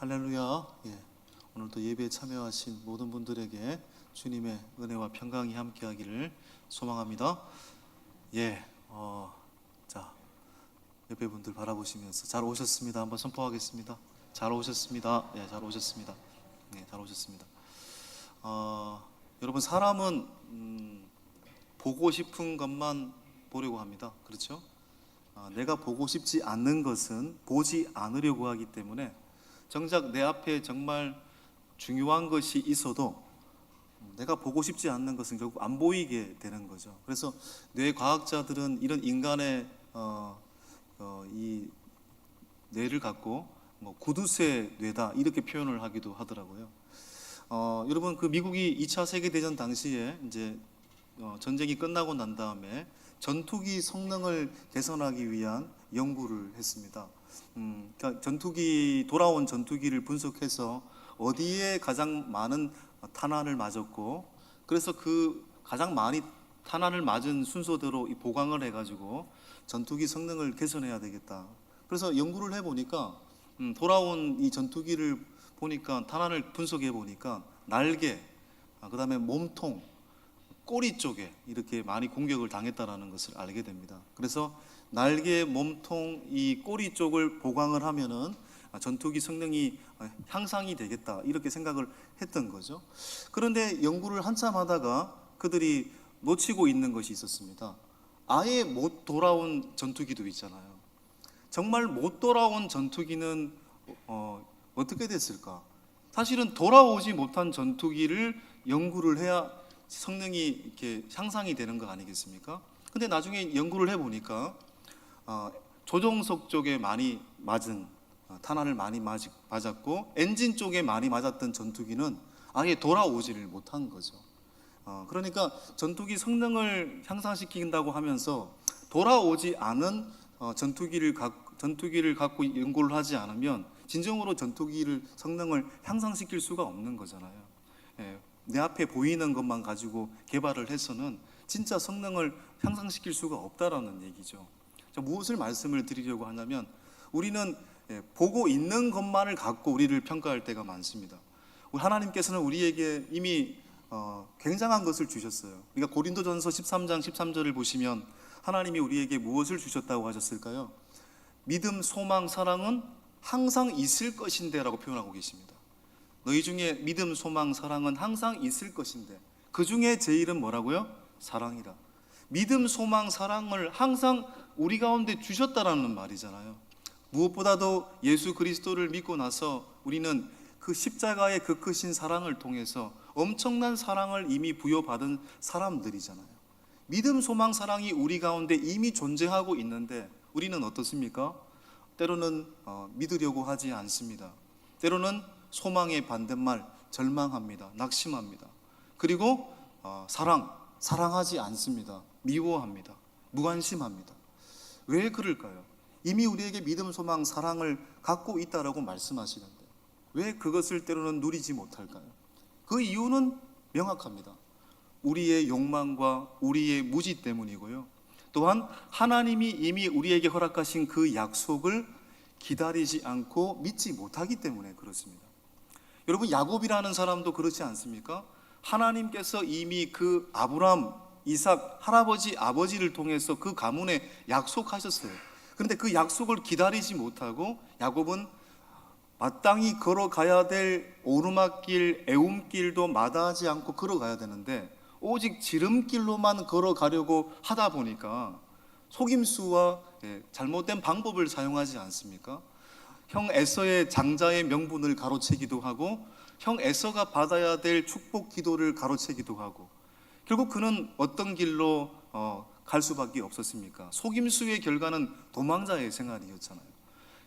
할렐루야. 오늘도 예배에 참여하신 모든 분들에게 주님의 은혜와 평강이 함께하기를 소망합니다. 자, 예배분들 바라보시면서 잘 오셨습니다 한번 선포하겠습니다. 잘 오셨습니다. 잘 오셨습니다. 잘 오셨습니다. 여러분, 사람은 보고 싶은 것만 보려고 합니다. 그렇죠? 내가 보고 싶지 않는 것은 보지 않으려고 하기 때문에 정작 내 앞에 정말 중요한 것이 있어도 내가 보고 싶지 않는 것은 결국 안 보이게 되는 거죠. 그래서 뇌과학자들은 이런 인간의 이 뇌를 갖고 구두쇠 뇌다 이렇게 표현을 하기도 하더라고요. 여러분, 그 미국이 2차 세계대전 당시에 이제 전쟁이 끝나고 난 다음에 전투기 성능을 개선하기 위한 연구를 했습니다. 그러니까 돌아온 전투기를 분석해서 어디에 가장 많은 탄환을 맞았고, 그래서 그 가장 많이 탄환을 맞은 순서대로 보강을 해가지고 전투기 성능을 개선해야 되겠다. 그래서 연구를 해보니까 돌아온 이 전투기를 보니까 탄환을 분석해 보니까 날개, 그다음에 몸통, 꼬리 쪽에 이렇게 많이 공격을 당했다라는 것을 알게 됩니다. 그래서 날개, 몸통, 이 꼬리 쪽을 보강을 하면은 전투기 성능이 향상이 되겠다 이렇게 생각을 했던 거죠. 그런데 연구를 한참 하다가 그들이 놓치고 있는 것이 있었습니다. 아예 못 돌아온 전투기도 있잖아요. 정말 못 돌아온 전투기는 어떻게 됐을까? 사실은 돌아오지 못한 전투기를 연구를 해야 성능이 이렇게 향상이 되는 거 아니겠습니까? 근데 나중에 연구를 해보니까 조종석 쪽에 많이 맞은 탄환을 많이 맞았고, 엔진 쪽에 많이 맞았던 전투기는 아예 돌아오지를 못한 거죠. 그러니까 전투기 성능을 향상시킨다고 하면서 돌아오지 않은 전투기를 갖고 연구를 하지 않으면 진정으로 전투기를 성능을 향상시킬 수가 없는 거잖아요. 내 앞에 보이는 것만 가지고 개발을 해서는 진짜 성능을 향상시킬 수가 없다라는 얘기죠. 무엇을 말씀을 드리려고 하냐면, 우리는 보고 있는 것만을 갖고 우리를 평가할 때가 많습니다. 하나님께서는 우리에게 이미 굉장한 것을 주셨어요. 그러니까 고린도전서 13장 13절을 보시면 하나님이 우리에게 무엇을 주셨다고 하셨을까요? 믿음, 소망, 사랑은 항상 있을 것인데 라고 표현하고 계십니다. 너희 중에 믿음, 소망, 사랑은 항상 있을 것인데, 그 중에 제일은 뭐라고요? 사랑이라. 믿음, 소망, 사랑을 항상 우리 가운데 주셨다라는 말이잖아요. 무엇보다도 예수 그리스도를 믿고 나서 우리는 그 십자가의 그 크신 사랑을 통해서 엄청난 사랑을 이미 부여받은 사람들이잖아요. 믿음, 소망, 사랑이 우리 가운데 이미 존재하고 있는데 우리는 어떻습니까? 때로는 믿으려고 하지 않습니다. 때로는 소망의 반대말 절망합니다. 낙심합니다. 그리고 사랑하지 않습니다. 미워합니다. 무관심합니다. 왜 그럴까요? 이미 우리에게 믿음, 소망, 사랑을 갖고 있다라고 말씀하시는데 왜 그것을 때로는 누리지 못할까요? 그 이유는 명확합니다. 우리의 욕망과 우리의 무지 때문이고요. 또한 하나님이 이미 우리에게 허락하신 그 약속을 기다리지 않고 믿지 못하기 때문에 그렇습니다. 여러분, 야곱이라는 사람도 그렇지 않습니까? 하나님께서 이미 그 아브람, 이삭, 할아버지, 아버지를 통해서 그 가문에 약속하셨어요. 그런데 그 약속을 기다리지 못하고 야곱은 마땅히 걸어가야 될 오르막길, 애움길도 마다하지 않고 걸어가야 되는데 오직 지름길로만 걸어가려고 하다 보니까 속임수와 잘못된 방법을 사용하지 않습니까? 형 에서의 장자의 명분을 가로채기도 하고 형 에서가 받아야 될 축복 기도를 가로채기도 하고, 결국 그는 어떤 길로 갈 수밖에 없었습니까? 속임수의 결과는 도망자의 생활이었잖아요.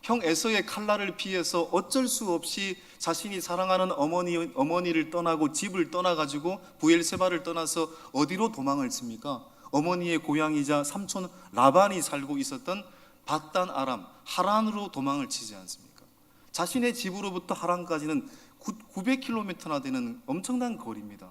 형 에서의 칼날을 피해서 어쩔 수 없이 자신이 사랑하는 어머니를 떠나고 집을 떠나가지고 부엘세바를 떠나서 어디로 도망을 칩니까? 어머니의 고향이자 삼촌 라반이 살고 있었던 밧단 아람, 하란으로 도망을 치지 않습니까? 자신의 집으로부터 하란까지는 900km나 되는 엄청난 거리입니다.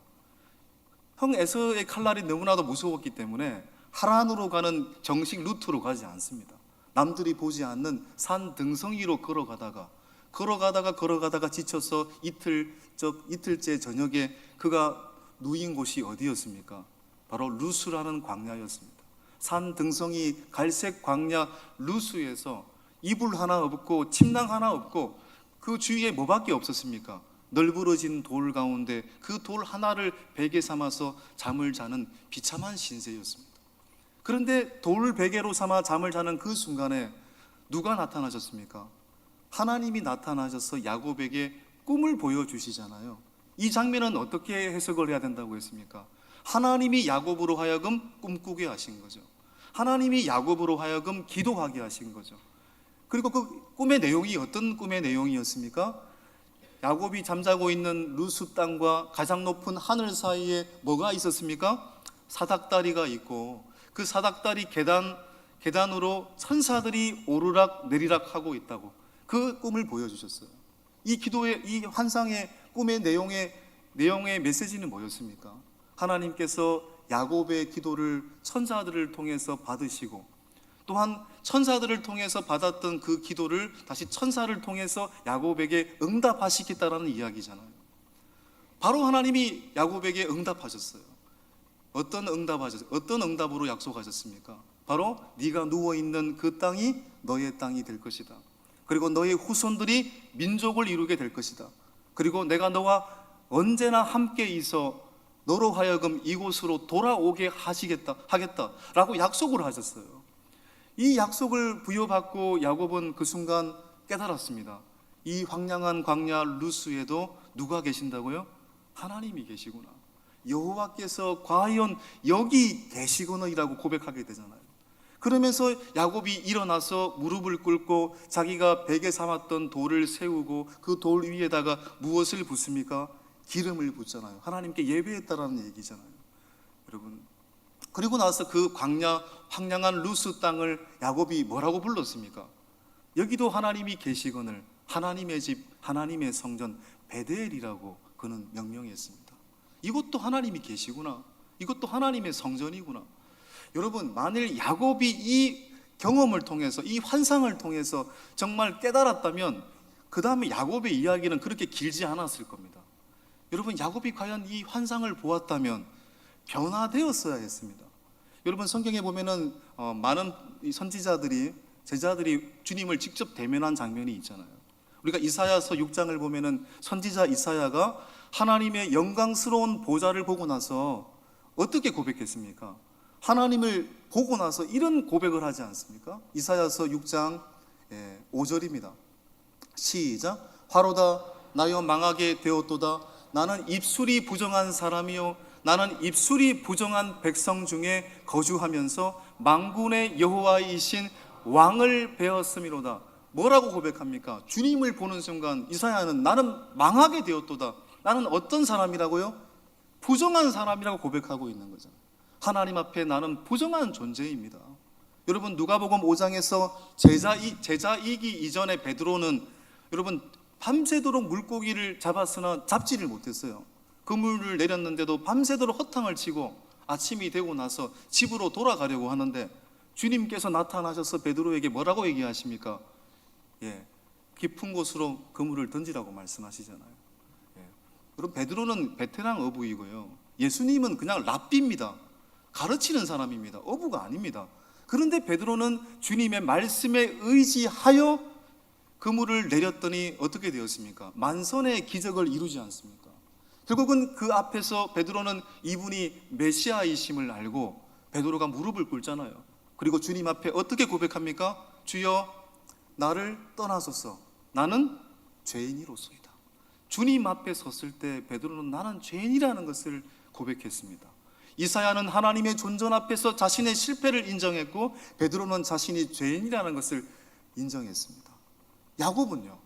형 에서의 칼날이 너무나도 무서웠기 때문에 하란으로 가는 정식 루트로 가지 않습니다. 남들이 보지 않는 산 등성이로 걸어가다가 걸어가다가 지쳐서 이틀째 저녁에 그가 누인 곳이 어디였습니까? 바로 루스라는 광야였습니다. 산 등성이 갈색 광야 루스에서 이불 하나 없고 침낭 하나 없고 그 주위에 뭐밖에 없었습니까? 널브러진 돌 가운데 그 돌 하나를 베개 삼아서 잠을 자는 비참한 신세였습니다. 그런데 돌 베개로 삼아 잠을 자는 그 순간에 누가 나타나셨습니까? 하나님이 나타나셔서 야곱에게 꿈을 보여주시잖아요. 이 장면은 어떻게 해석을 해야 된다고 했습니까? 하나님이 야곱으로 하여금 꿈꾸게 하신 거죠. 하나님이 야곱으로 하여금 기도하게 하신 거죠. 그리고 그 꿈의 내용이 어떤 꿈의 내용이었습니까? 야곱이 잠자고 있는 루스 땅과 가장 높은 하늘 사이에 뭐가 있었습니까? 사닥다리가 있고 그 사닥다리 계단으로 천사들이 오르락 내리락 하고 있다고 그 꿈을 보여주셨어요. 이 기도의 이 환상의 꿈의 내용의 메시지는 뭐였습니까? 하나님께서 야곱의 기도를 천사들을 통해서 받으시고 또한 천사들을 통해서 받았던 그 기도를 다시 천사를 통해서 야곱에게 응답하시겠다라는 이야기잖아요. 바로 하나님이 야곱에게 응답하셨어요. 어떤 응답으로 약속하셨습니까? 바로 네가 누워있는 그 땅이 너의 땅이 될 것이다. 그리고 너의 후손들이 민족을 이루게 될 것이다. 그리고 내가 너와 언제나 함께 있어 너로 하여금 이곳으로 돌아오게 하겠다라고 약속을 하셨어요. 이 약속을 부여받고 야곱은 그 순간 깨달았습니다. 이 황량한 광야 루스에도 누가 계신다고요? 하나님이 계시구나. 여호와께서 과연 여기 계시구나라고 고백하게 되잖아요. 그러면서 야곱이 일어나서 무릎을 꿇고 자기가 베개 삼았던 돌을 세우고 그 돌 위에다가 무엇을 붓습니까? 기름을 붓잖아요. 하나님께 예배했다라는 얘기잖아요. 여러분, 그리고 나서 그 황량한 루스 땅을 야곱이 뭐라고 불렀습니까? 여기도 하나님이 계시거늘 하나님의 집, 하나님의 성전 베델이라고 그는 명명했습니다. 이것도 하나님이 계시구나. 이것도 하나님의 성전이구나. 여러분, 만일 야곱이 이 경험을 통해서 이 환상을 통해서 정말 깨달았다면 그 다음에 야곱의 이야기는 그렇게 길지 않았을 겁니다. 여러분, 야곱이 과연 이 환상을 보았다면 변화되었어야 했습니다. 여러분, 성경에 보면은 많은 선지자들이 제자들이 주님을 직접 대면한 장면이 있잖아요. 우리가 이사야서 6장을 보면은 선지자 이사야가 하나님의 영광스러운 보좌를 보고 나서 어떻게 고백했습니까? 하나님을 보고 나서 이런 고백을 하지 않습니까? 이사야서 6장 5절입니다. 시작. 화로다 나여 망하게 되었도다. 나는 입술이 부정한 사람이요 나는 입술이 부정한 백성 중에 거주하면서 만군의 여호와이신 왕을 배웠음이로다. 뭐라고 고백합니까? 주님을 보는 순간 이사야는 나는 망하게 되었도다. 나는 어떤 사람이라고요? 부정한 사람이라고 고백하고 있는 거죠. 하나님 앞에 나는 부정한 존재입니다. 여러분, 누가복음 5장에서 제자이기 이전에 베드로는 여러분 밤새도록 물고기를 잡았으나 잡지를 못했어요. 그물을 내렸는데도 밤새도록 허탕을 치고 아침이 되고 나서 집으로 돌아가려고 하는데 주님께서 나타나셔서 베드로에게 뭐라고 얘기하십니까? 깊은 곳으로 그물을 던지라고 말씀하시잖아요. 여러분, 베드로는 베테랑 어부이고요, 예수님은 그냥 랍비입니다. 가르치는 사람입니다. 어부가 아닙니다. 그런데 베드로는 주님의 말씀에 의지하여 그물을 내렸더니 어떻게 되었습니까? 만선의 기적을 이루지 않습니까? 결국은 그 앞에서 베드로는 이분이 메시아이심을 알고 베드로가 무릎을 꿇잖아요. 그리고 주님 앞에 어떻게 고백합니까? 주여 나를 떠나소서 나는 죄인이로소이다. 주님 앞에 섰을 때 베드로는 나는 죄인이라는 것을 고백했습니다. 이사야는 하나님의 존전 앞에서 자신의 실패를 인정했고 베드로는 자신이 죄인이라는 것을 인정했습니다. 야곱은요,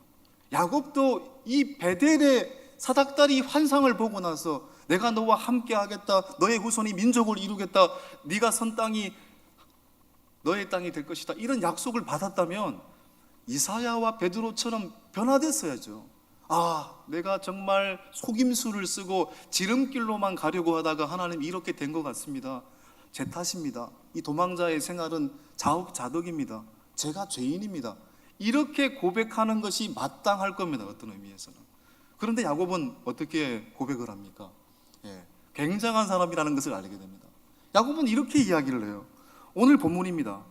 야곱도 이 베델의 사닥다리 환상을 보고 나서 내가 너와 함께 하겠다, 너의 후손이 민족을 이루겠다, 네가 선 땅이 너의 땅이 될 것이다, 이런 약속을 받았다면 이사야와 베드로처럼 변화됐어야죠. 내가 정말 속임수를 쓰고 지름길로만 가려고 하다가 하나님 이렇게 된 것 같습니다. 제 탓입니다. 이 도망자의 생활은 자업자득입니다. 제가 죄인입니다. 이렇게 고백하는 것이 마땅할 겁니다. 어떤 의미에서는. 그런데 야곱은 어떻게 고백을 합니까? 굉장한 사람이라는 것을 알게 됩니다. 야곱은 이렇게 이야기를 해요. 오늘 본문입니다.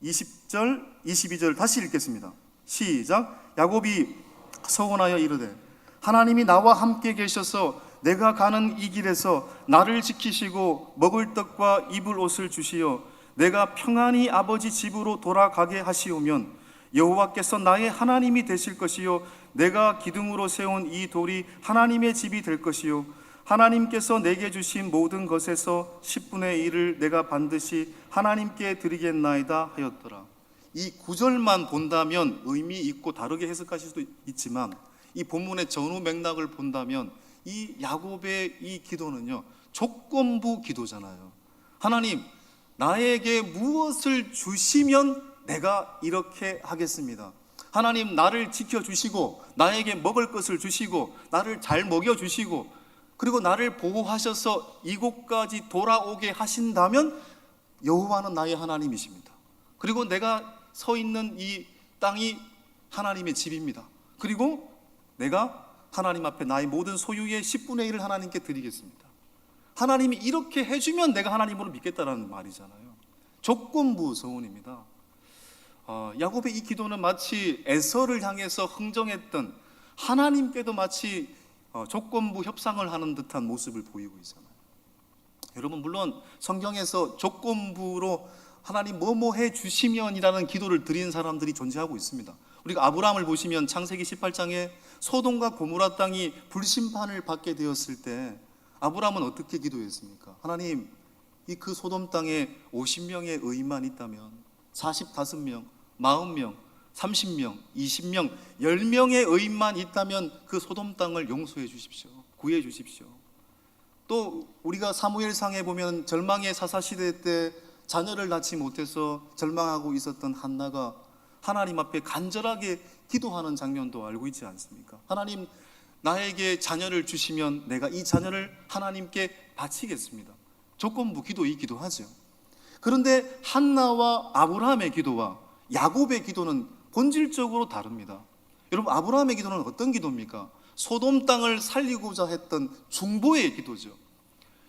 20절, 22절 다시 읽겠습니다. 시작. 야곱이 서원하여 이르되 하나님이 나와 함께 계셔서 내가 가는 이 길에서 나를 지키시고 먹을 떡과 입을 옷을 주시어 내가 평안히 아버지 집으로 돌아가게 하시오면 여호와께서 나의 하나님이 되실 것이요 내가 기둥으로 세운 이 돌이 하나님의 집이 될 것이요 하나님께서 내게 주신 모든 것에서 10분의 1을 내가 반드시 하나님께 드리겠나이다 하였더라. 이 구절만 본다면 의미 있고 다르게 해석하실 수도 있지만 이 본문의 전후 맥락을 본다면 이 야곱의 이 기도는요, 조건부 기도잖아요. 하나님, 나에게 무엇을 주시면 내가 이렇게 하겠습니다. 하나님, 나를 지켜주시고 나에게 먹을 것을 주시고 나를 잘 먹여주시고 그리고 나를 보호하셔서 이곳까지 돌아오게 하신다면 여호와는 나의 하나님이십니다. 그리고 내가 서 있는 이 땅이 하나님의 집입니다. 그리고 내가 하나님 앞에 나의 모든 소유의 10분의 1을 하나님께 드리겠습니다. 하나님이 이렇게 해주면 내가 하나님으로 믿겠다라는 말이잖아요. 조건부 서원입니다. 야곱의 이 기도는 마치 에서를 향해서 흥정했던 하나님께도 마치 조건부 협상을 하는 듯한 모습을 보이고 있잖아요. 여러분, 물론 성경에서 조건부로 하나님 뭐뭐 해주시면이라는 기도를 드린 사람들이 존재하고 있습니다. 우리가 아브라함을 보시면 창세기 18장에 소돔과 고모라 땅이 불심판을 받게 되었을 때 아브라함은 어떻게 기도했습니까? 하나님, 이 그 소돔 땅에 50명의 의인만 있다면 45명, 40명, 30명, 20명, 10명의 의인만 있다면 그 소돔 땅을 용서해 주십시오. 구해 주십시오. 또 우리가 사무엘상에 보면 절망의 사사시대 때 자녀를 낳지 못해서 절망하고 있었던 한나가 하나님 앞에 간절하게 기도하는 장면도 알고 있지 않습니까? 하나님, 나에게 자녀를 주시면 내가 이 자녀를 하나님께 바치겠습니다. 조건부 기도, 이 기도하죠. 그런데 한나와 아브라함의 기도와 야곱의 기도는 본질적으로 다릅니다. 여러분, 아브라함의 기도는 어떤 기도입니까? 소돔 땅을 살리고자 했던 중보의 기도죠.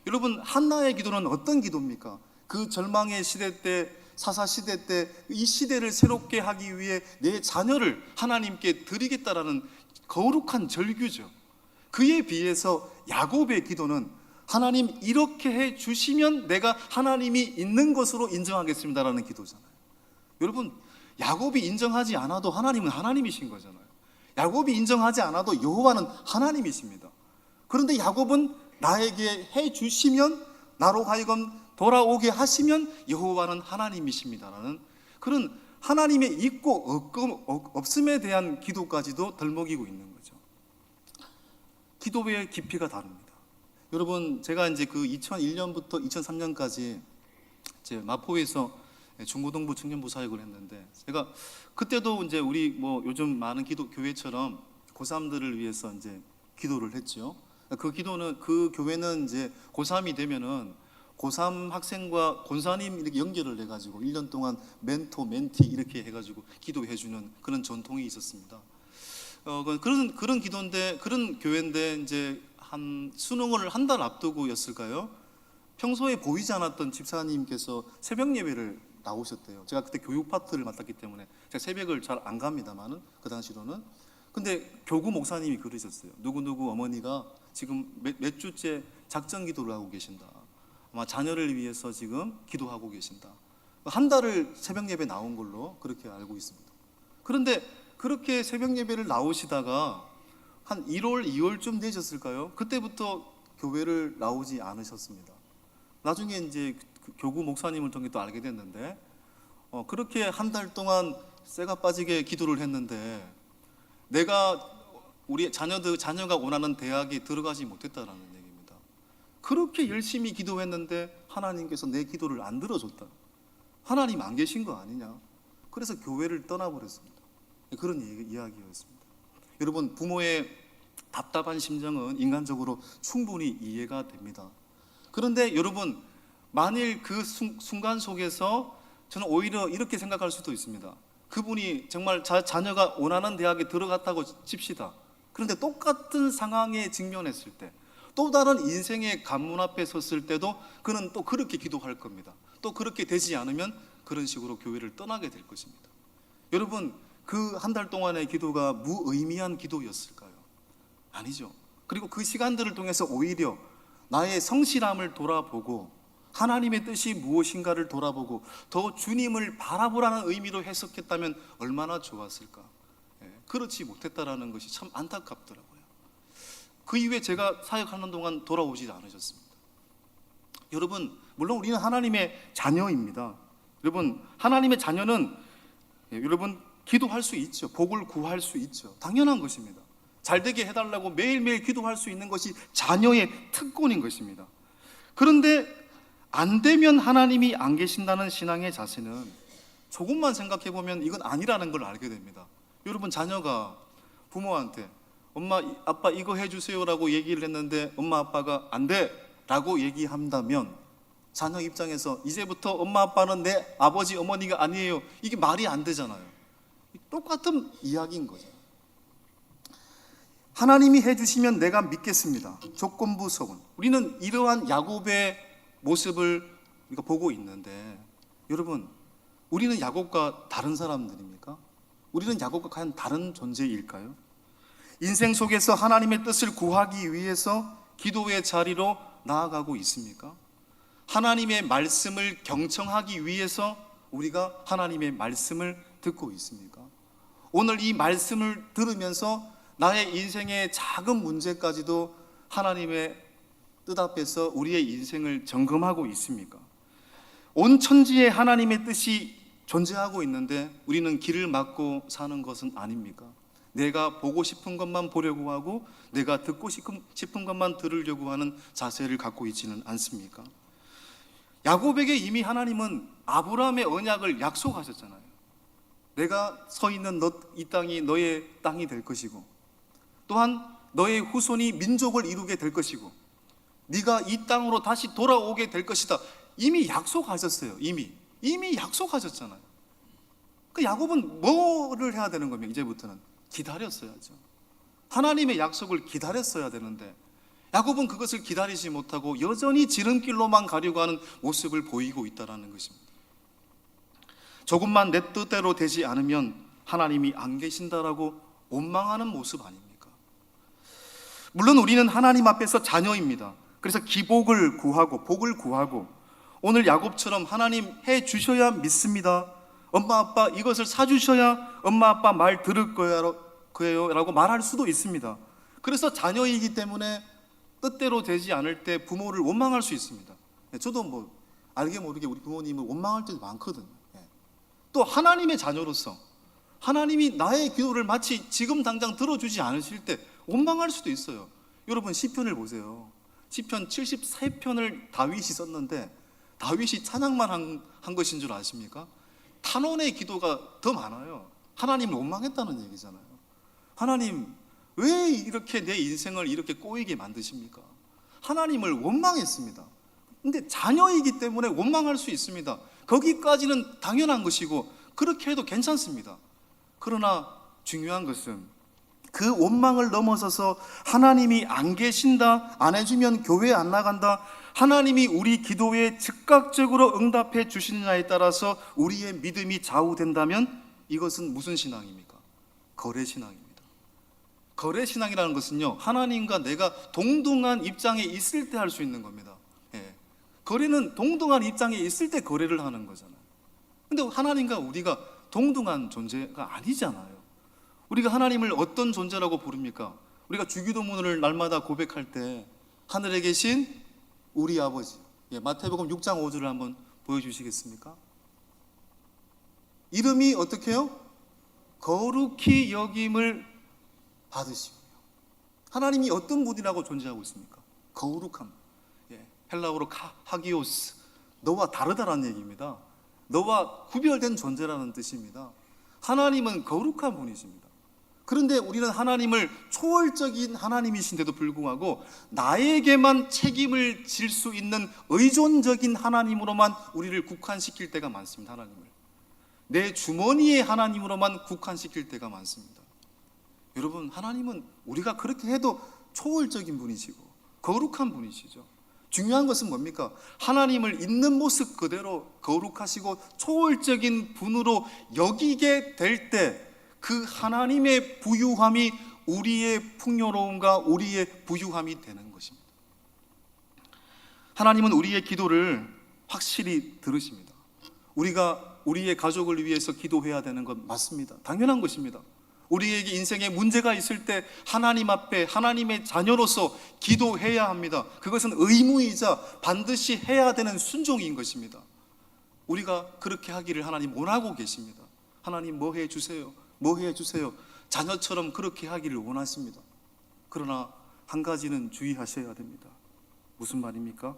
여러분, 한나의 기도는 어떤 기도입니까? 그 절망의 시대 때, 사사 시대 때 이 시대를 새롭게 하기 위해 내 자녀를 하나님께 드리겠다라는 거룩한 절규죠. 그에 비해서 야곱의 기도는 하나님, 이렇게 해 주시면 내가 하나님이 있는 것으로 인정하겠습니다라는 기도잖아요. 여러분, 야곱이 인정하지 않아도 하나님은 하나님이신 거잖아요. 야곱이 인정하지 않아도 여호와는 하나님이십니다. 그런데 야곱은 나에게 해 주시면, 나로 하여금 돌아오게 하시면 여호와는 하나님이십니다라는 그런 하나님의 있고 없음에 대한 기도까지도 덜먹이고 있는 거죠. 기도의 깊이가 다릅니다. 여러분, 제가 이제 그 2001년부터 2003년까지 이제 마포에서 중고등부 청년부 사역을 했는데, 제가 그때도 이제 우리 뭐 요즘 많은 교회처럼 고3들을 위해서 이제 기도를 했죠. 그 교회는 이제 고3이 되면은 고3 학생과 권사님 이렇게 연결을 해가지고 1년 동안 멘토, 멘티 이렇게 해가지고 기도해주는 그런 전통이 있었습니다. 그런 기도인데, 그런 교회인데 이제 한 수능을 한 달 앞두고였을까요? 평소에 보이지 않았던 집사님께서 새벽 예배를 나오셨대요. 제가 그때 교육 파트를 맡았기 때문에 제가 새벽을 잘 안 갑니다만은 그 당시로는. 근데 교구 목사님이 그러셨어요. 누구누구 어머니가 지금 몇 주째 작정 기도를 하고 계신다. 아마 자녀를 위해서 지금 기도하고 계신다. 한 달을 새벽 예배 나온 걸로 그렇게 알고 있습니다. 그런데 그렇게 새벽 예배를 나오시다가 한 1월, 2월쯤 되셨을까요? 그때부터 교회를 나오지 않으셨습니다. 나중에 이제 교구 목사님을 통해 또 알게 됐는데, 그렇게 한 달 동안 쇠가 빠지게 기도를 했는데 내가 우리 자녀가 원하는 대학에 들어가지 못했다라는 얘기입니다. 그렇게 열심히 기도했는데 하나님께서 내 기도를 안 들어줬다. 하나님 안 계신 거 아니냐? 그래서 교회를 떠나버렸습니다. 그런 이야기였습니다. 여러분, 부모의 답답한 심정은 인간적으로 충분히 이해가 됩니다. 그런데 여러분, 만일 그 순간 속에서 저는 오히려 이렇게 생각할 수도 있습니다. 그분이 정말 자녀가 원하는 대학에 들어갔다고 칩시다. 그런데 똑같은 상황에 직면했을 때, 또 다른 인생의 관문 앞에 섰을 때도 그는 또 그렇게 기도할 겁니다. 또 그렇게 되지 않으면 그런 식으로 교회를 떠나게 될 것입니다. 여러분, 그 한 달 동안의 기도가 무의미한 기도였을까요? 아니죠. 그리고 그 시간들을 통해서 오히려 나의 성실함을 돌아보고 하나님의 뜻이 무엇인가를 돌아보고 더 주님을 바라보라는 의미로 해석했다면 얼마나 좋았을까. 그렇지 못했다라는 것이 참 안타깝더라고요. 그 이후에 제가 사역하는 동안 돌아오지 않으셨습니다. 여러분, 물론 우리는 하나님의 자녀입니다. 여러분, 하나님의 자녀는 여러분 기도할 수 있죠. 복을 구할 수 있죠. 당연한 것입니다. 잘되게 해달라고 매일매일 기도할 수 있는 것이 자녀의 특권인 것입니다. 그런데 안 되면 하나님이 안 계신다는 신앙의 자세는 조금만 생각해 보면 이건 아니라는 걸 알게 됩니다. 여러분, 자녀가 부모한테 엄마 아빠 이거 해주세요 라고 얘기를 했는데 엄마 아빠가 안 돼 라고 얘기한다면 자녀 입장에서 이제부터 엄마 아빠는 내 아버지 어머니가 아니에요, 이게 말이 안 되잖아요. 똑같은 이야기인 거죠. 하나님이 해주시면 내가 믿겠습니다. 조건부 서원. 우리는 이러한 야곱의 모습을 우리가 보고 있는데, 여러분, 우리는 야곱과 다른 사람들입니까? 우리는 야곱과 과연 다른 존재일까요? 인생 속에서 하나님의 뜻을 구하기 위해서 기도의 자리로 나아가고 있습니까? 하나님의 말씀을 경청하기 위해서 우리가 하나님의 말씀을 듣고 있습니까? 오늘 이 말씀을 들으면서 나의 인생의 작은 문제까지도 하나님의 뜻 앞에서 우리의 인생을 점검하고 있습니까? 온 천지에 하나님의 뜻이 존재하고 있는데 우리는 길을 막고 사는 것은 아닙니까? 내가 보고 싶은 것만 보려고 하고 내가 듣고 싶은 것만 들으려고 하는 자세를 갖고 있지는 않습니까? 야곱에게 이미 하나님은 아브라함의 언약을 약속하셨잖아요. 내가 서 있는 이 땅이 너의 땅이 될 것이고 또한 너의 후손이 민족을 이루게 될 것이고 네가 이 땅으로 다시 돌아오게 될 것이다. 이미 약속하셨어요. 이미 약속하셨잖아요. 그 야곱은 뭐를 해야 되는 겁니까? 이제부터는 기다렸어야죠. 하나님의 약속을 기다렸어야 되는데 야곱은 그것을 기다리지 못하고 여전히 지름길로만 가려고 하는 모습을 보이고 있다는 것입니다. 조금만 내 뜻대로 되지 않으면 하나님이 안 계신다라고 원망하는 모습 아닙니까? 물론 우리는 하나님 앞에서 자녀입니다. 그래서 기복을 구하고 복을 구하고 오늘 야곱처럼 하나님 해 주셔야 믿습니다. 엄마 아빠 이것을 사주셔야 엄마 아빠 말 들을 거예요 라고 말할 수도 있습니다. 그래서 자녀이기 때문에 뜻대로 되지 않을 때 부모를 원망할 수 있습니다. 저도 알게 모르게 우리 부모님을 원망할 때도 많거든요. 또 하나님의 자녀로서 하나님이 나의 기도를 마치 지금 당장 들어주지 않으실 때 원망할 수도 있어요. 여러분, 시편을 보세요. 시편 73편을 다윗이 썼는데 다윗이 찬양만 한 것인 줄 아십니까? 탄원의 기도가 더 많아요. 하나님을 원망했다는 얘기잖아요. 하나님, 왜 이렇게 내 인생을 이렇게 꼬이게 만드십니까? 하나님을 원망했습니다. 근데 자녀이기 때문에 원망할 수 있습니다. 거기까지는 당연한 것이고 그렇게 해도 괜찮습니다. 그러나 중요한 것은 그 원망을 넘어서서 하나님이 안 계신다, 안 해주면 교회 안 나간다, 하나님이 우리 기도에 즉각적으로 응답해 주시느냐에 따라서 우리의 믿음이 좌우된다면 이것은 무슨 신앙입니까? 거래신앙입니다. 거래신앙이라는 것은요, 하나님과 내가 동등한 입장에 있을 때 할 수 있는 겁니다. 거래는 동등한 입장에 있을 때 거래를 하는 거잖아요. 근데 하나님과 우리가 동등한 존재가 아니잖아요. 우리가 하나님을 어떤 존재라고 부릅니까? 우리가 주기도문을 날마다 고백할 때 하늘에 계신 우리 아버지, 마태복음 6장 5절을 한번 보여주시겠습니까? 이름이 어떻게 해요? 거룩히 여김을 받으시고요. 하나님이 어떤 분이라고 존재하고 있습니까? 거룩함. 헬라어로 하기오스, 너와 다르다라는 얘기입니다. 너와 구별된 존재라는 뜻입니다. 하나님은 거룩한 분이십니다. 그런데 우리는 하나님을 초월적인 하나님이신데도 불구하고 나에게만 책임을 질 수 있는 의존적인 하나님으로만 우리를 국한시킬 때가 많습니다. 하나님을. 내 주머니의 하나님으로만 국한시킬 때가 많습니다. 여러분, 하나님은 우리가 그렇게 해도 초월적인 분이시고 거룩한 분이시죠. 중요한 것은 뭡니까? 하나님을 있는 모습 그대로 거룩하시고 초월적인 분으로 여기게 될 때 그 하나님의 부유함이 우리의 풍요로움과 우리의 부유함이 되는 것입니다. 하나님은 우리의 기도를 확실히 들으십니다. 우리가 우리의 가족을 위해서 기도해야 되는 건 맞습니다. 당연한 것입니다. 우리에게 인생에 문제가 있을 때 하나님 앞에 하나님의 자녀로서 기도해야 합니다. 그것은 의무이자 반드시 해야 되는 순종인 것입니다. 우리가 그렇게 하기를 하나님 원하고 계십니다. 하나님 뭐 해주세요, 뭐 해주세요. 자녀처럼 그렇게 하기를 원하십니다. 그러나 한 가지는 주의하셔야 됩니다. 무슨 말입니까?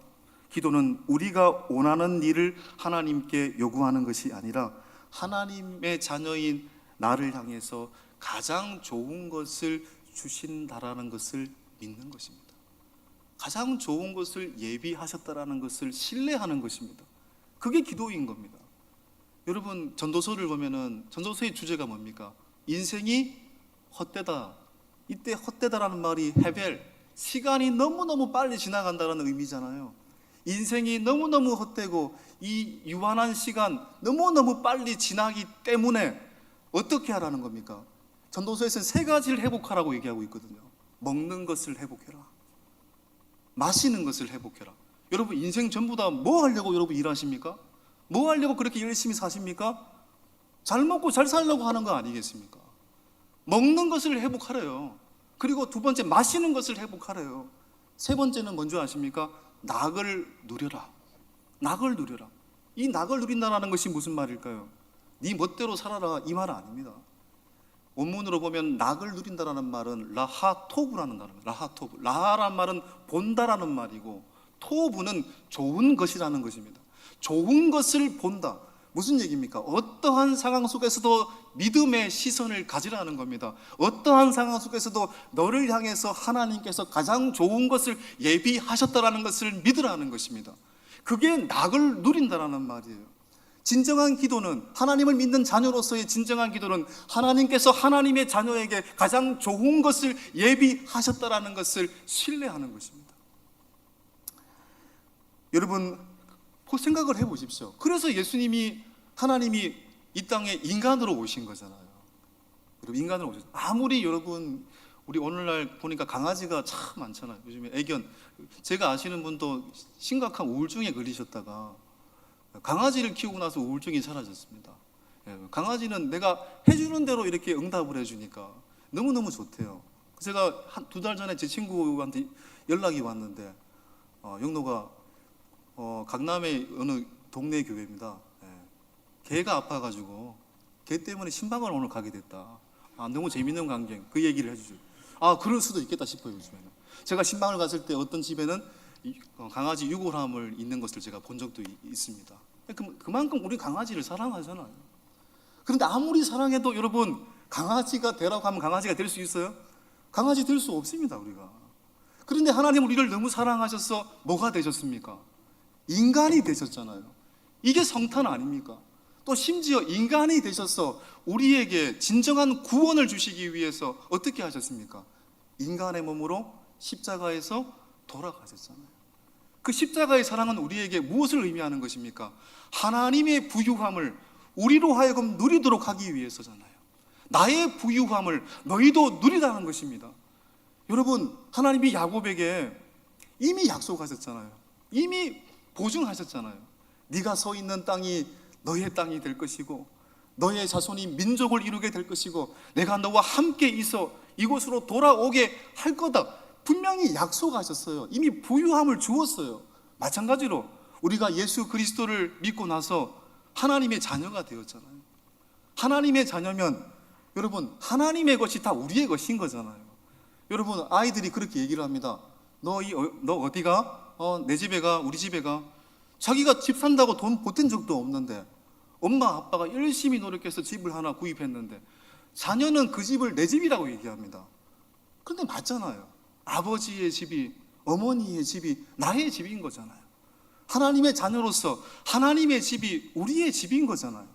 기도는 우리가 원하는 일을 하나님께 요구하는 것이 아니라 하나님의 자녀인 나를 향해서 가장 좋은 것을 주신다라는 것을 믿는 것입니다. 가장 좋은 것을 예비하셨다라는 것을 신뢰하는 것입니다. 그게 기도인 겁니다. 여러분, 전도서를 보면은 전도서의 주제가 뭡니까? 인생이 헛되다. 이때 헛되다라는 말이 헤벨, 시간이 너무너무 빨리 지나간다는 의미잖아요. 인생이 너무너무 헛되고 이 유한한 시간 너무너무 빨리 지나기 때문에 어떻게 하라는 겁니까? 전도서에서는 세 가지를 회복하라고 얘기하고 있거든요. 먹는 것을 회복해라, 마시는 것을 회복해라. 여러분, 인생 전부 다 뭐 하려고 여러분 일하십니까? 뭐 하려고 그렇게 열심히 사십니까? 잘 먹고 잘 살려고 하는 거 아니겠습니까? 먹는 것을 회복하래요. 그리고 두 번째, 마시는 것을 회복하래요. 세 번째는 뭔지 아십니까? 낙을 누려라. 낙을 누려라. 이 낙을 누린다는 것이 무슨 말일까요? 네 멋대로 살아라, 이 말은 아닙니다. 원문으로 보면 낙을 누린다라는 말은 라하토브라는 말입니다. 라하토브. 라하라는 말은 본다라는 말이고, 토브는 좋은 것이라는 것입니다. 좋은 것을 본다. 무슨 얘기입니까? 어떠한 상황 속에서도 믿음의 시선을 가지라는 겁니다. 어떠한 상황 속에서도 너를 향해서 하나님께서 가장 좋은 것을 예비하셨다라는 것을 믿으라는 것입니다. 그게 낙을 누린다라는 말이에요. 진정한 기도는, 하나님을 믿는 자녀로서의 진정한 기도는 하나님께서 하나님의 자녀에게 가장 좋은 것을 예비하셨다라는 것을 신뢰하는 것입니다. 여러분, 생각을 해보십시오. 그래서 예수님이, 하나님이 이 땅에 인간으로 오신 거잖아요. 여러분, 인간으로 오셨어요. 아무리 여러분, 우리 오늘날 보니까 강아지가 참 많잖아요. 요즘에 애견, 제가 아시는 분도 심각한 우울증에 걸리셨다가 강아지를 키우고 나서 우울증이 사라졌습니다. 강아지는 내가 해주는 대로 이렇게 응답을 해주니까 너무너무 좋대요. 제가 한 2달 전에 제 친구한테 연락이 왔는데, 영노가 강남의 어느 동네 교회입니다. 개가 아파가지고 개 때문에 신방을 오늘 가게 됐다. 너무 재밌는 광경. 그 얘기를 해주죠. 그럴 수도 있겠다 싶어요. 요즘에는 제가 신방을 갔을 때 어떤 집에는 강아지 유골함을 있는 것을 제가 본 적도 있습니다. 그만큼 우리 강아지를 사랑하잖아요. 그런데 아무리 사랑해도 여러분, 강아지가 되라고 하면 강아지가 될 수 있어요? 강아지 될 수 없습니다, 우리가. 그런데 하나님 우리를 너무 사랑하셔서 뭐가 되셨습니까? 인간이 되셨잖아요. 이게 성탄 아닙니까? 또 심지어 인간이 되셔서 우리에게 진정한 구원을 주시기 위해서 어떻게 하셨습니까? 인간의 몸으로 십자가에서 돌아가셨잖아요. 그 십자가의 사랑은 우리에게 무엇을 의미하는 것입니까? 하나님의 부유함을 우리로 하여금 누리도록 하기 위해서잖아요. 나의 부유함을 너희도 누리라는 것입니다. 여러분, 하나님이 야곱에게 이미 약속하셨잖아요. 이미 보증하셨잖아요. 네가 서 있는 땅이 너의 땅이 될 것이고 너의 자손이 민족을 이루게 될 것이고 내가 너와 함께 있어 이곳으로 돌아오게 할 거다. 분명히 약속하셨어요. 이미 부유함을 주었어요. 마찬가지로 우리가 예수 그리스도를 믿고 나서 하나님의 자녀가 되었잖아요. 하나님의 자녀면 여러분, 하나님의 것이 다 우리의 것인 거잖아요. 여러분, 아이들이 그렇게 얘기를 합니다. 너 어디가? 내 집에 가, 우리 집에 가. 자기가 집 산다고 돈 보탠 적도 없는데 엄마 아빠가 열심히 노력해서 집을 하나 구입했는데 자녀는 그 집을 내 집이라고 얘기합니다. 그런데 맞잖아요. 아버지의 집이, 어머니의 집이 나의 집인 거잖아요. 하나님의 자녀로서 하나님의 집이 우리의 집인 거잖아요.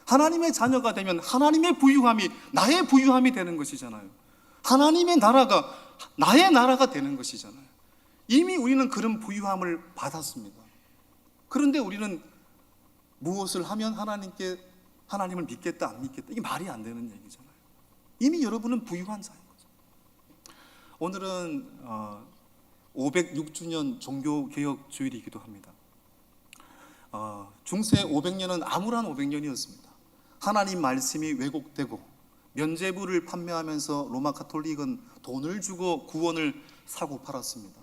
하나님의 자녀가 되면 하나님의 부유함이 나의 부유함이 되는 것이잖아요. 하나님의 나라가 나의 나라가 되는 것이잖아요. 이미 우리는 그런 부유함을 받았습니다. 그런데 우리는 무엇을 하면 하나님을 믿겠다 안 믿겠다, 이게 말이 안 되는 얘기잖아요. 이미 여러분은 부유한 자인 거죠. 오늘은 506주년 종교개혁 주일이기도 합니다. 중세 500년은 암울한 500년이었습니다. 하나님 말씀이 왜곡되고 면죄부를 판매하면서 로마 가톨릭은 돈을 주고 구원을 사고 팔았습니다.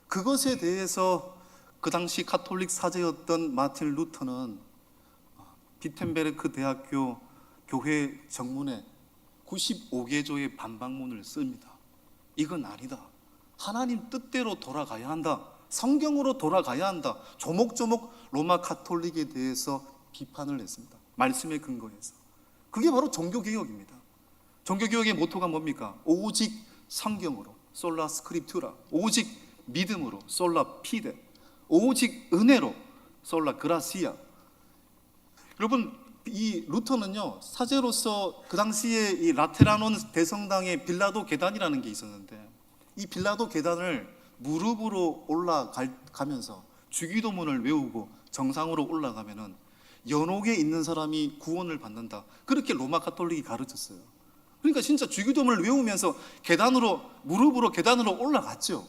그것에 대해서 그 당시 가톨릭 사제였던 마틴 루터는 비텐베르크 대학교 교회 정문에 95개조의 반박문을 씁니다. 이건 아니다. 하나님 뜻대로 돌아가야 한다. 성경으로 돌아가야 한다. 조목조목 로마 가톨릭에 대해서 비판을 했습니다. 말씀에 근거해서. 그게 바로 종교개혁입니다. 종교개혁의 모토가 뭡니까? 오직 성경으로, 솔라 스크립투라, 오직 믿음으로, 솔라 피데, 오직 은혜로, 솔라 그라시아. 여러분, 이 루터는요, 사제로서 그 당시에 이 라테라논 대성당의 빌라도 계단이라는 게 있었는데, 이 빌라도 계단을 무릎으로 올라가면서 주기도문을 외우고 정상으로 올라가면은 연옥에 있는 사람이 구원을 받는다. 그렇게 로마 가톨릭이 가르쳤어요. 그러니까 진짜 주기도문을 외우면서 무릎으로 계단으로 올라갔죠.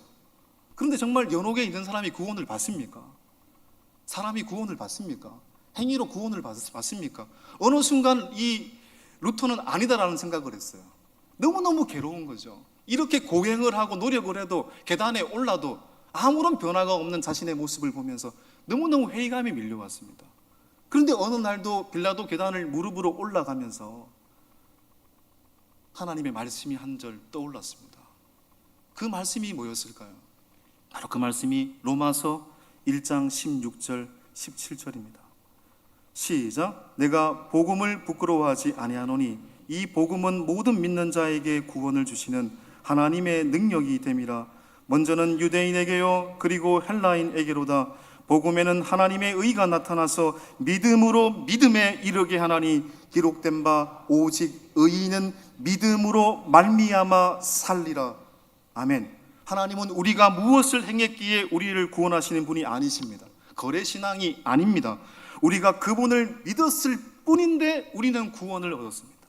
그런데 정말 연옥에 있는 사람이 구원을 받습니까? 사람이 구원을 받습니까? 행위로 구원을 받습니까? 어느 순간 이 루터는 아니다라는 생각을 했어요. 너무너무 괴로운 거죠. 이렇게 고행을 하고 노력을 해도 계단에 올라도 아무런 변화가 없는 자신의 모습을 보면서 너무너무 회의감이 밀려왔습니다. 그런데 어느 날도 빌라도 계단을 무릎으로 올라가면서 하나님의 말씀이 한 절 떠올랐습니다. 그 말씀이 뭐였을까요? 바로 그 말씀이 로마서 1장 16절 17절입니다. 시작. 내가 복음을 부끄러워하지 아니하노니 이 복음은 모든 믿는 자에게 구원을 주시는 하나님의 능력이 됨이라. 먼저는 유대인에게요 그리고 헬라인에게로다. 복음에는 하나님의 의가 나타나서 믿음으로 믿음에 이르게 하나니 기록된 바 오직 의인은 믿음으로 말미암아 살리라. 아멘. 하나님은 우리가 무엇을 행했기에 우리를 구원하시는 분이 아니십니다. 거래신앙이 아닙니다. 우리가 그분을 믿었을 뿐인데 우리는 구원을 얻었습니다.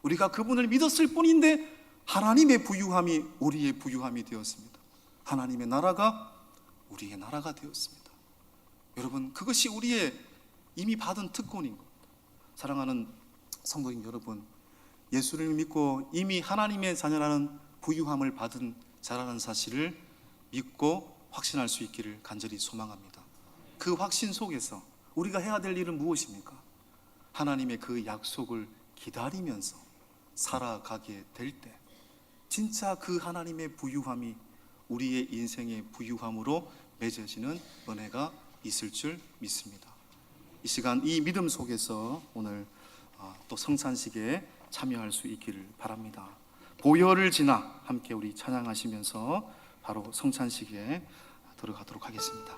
우리가 그분을 믿었을 뿐인데 하나님의 부유함이 우리의 부유함이 되었습니다. 하나님의 나라가 우리의 나라가 되었습니다. 여러분, 그것이 우리의 이미 받은 특권인 겁니다. 사랑하는 성도님 여러분, 예수를 믿고 이미 하나님의 자녀라는 부유함을 받은 자라는 사실을 믿고 확신할 수 있기를 간절히 소망합니다. 그 확신 속에서 우리가 해야 될 일은 무엇입니까? 하나님의 그 약속을 기다리면서 살아가게 될 때 진짜 그 하나님의 부유함이 우리의 인생의 부유함으로 맺어지는 은혜가 있을 줄 믿습니다. 이 시간 이 믿음 속에서 오늘 또 성찬식에 참여할 수 있기를 바랍니다. 보혈을 지나 함께 우리 찬양하시면서 바로 성찬식에 들어가도록 하겠습니다.